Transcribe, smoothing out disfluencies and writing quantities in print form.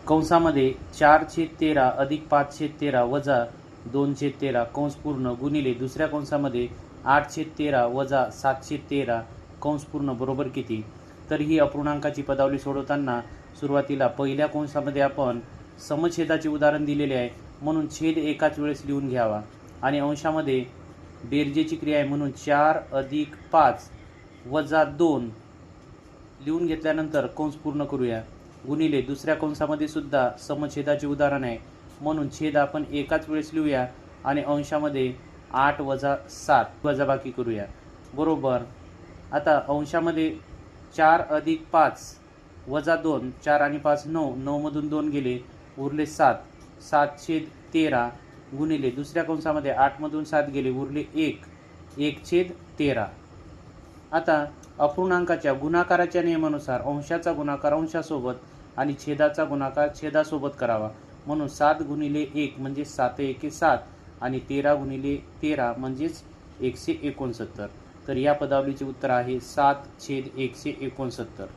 कंसामध्ये 4/13 अधिक 5/13 वजा 2/13 कंस पूर्ण गुणिले दुसऱ्या कंसामध्ये 8/13 वजा 7/13 कंस पूर्ण बरोबर किती? तर ही अपूर्णांकाची पदावली सोडवताना सुरुवातीला पहिल्या कंसामध्ये आपण समछेदाचे उदाहरण दिलेले आहे म्हणून छेद एकाच वेळेस लिहून घ्यावा आणि अंशामध्ये बेरजेची क्रिया आहे म्हणून 4 अधिक 5 वजा 2 लिहून घेतल्यानंतर कंस पूर्ण करूया गुणिले दुसऱ्या कंसामध्ये सुद्धा समछेदाचे उदाहरण आहे म्हणून छेद आपण एकाच वेळेस लिहूया आणि अंशामध्ये 8 वजा 7 वजाबाकी करूया बरोबर. आता अंशामध्ये 4 अधिक 5 वजा 2 4 आणि 5 9 9 मधून 2 गेले उरले 7 7/13 गुणिले दुसऱ्या कंसामध्ये 8 मधून 7 गेले उरले 1 1/13. आता अपूर्णांकाच्या गुणाकाराच्या नियमानुसार अंशाचा गुणाकार अंशासोबत आणि छेदाचा गुणाकार छेदासोबत करावा म्हणून 7 गुणिले 1 म्हणजे 7 1 7 आणि 13 गुणिले 13 म्हणजेच 169. तर या पदावलीचे उत्तर आहे 7/169.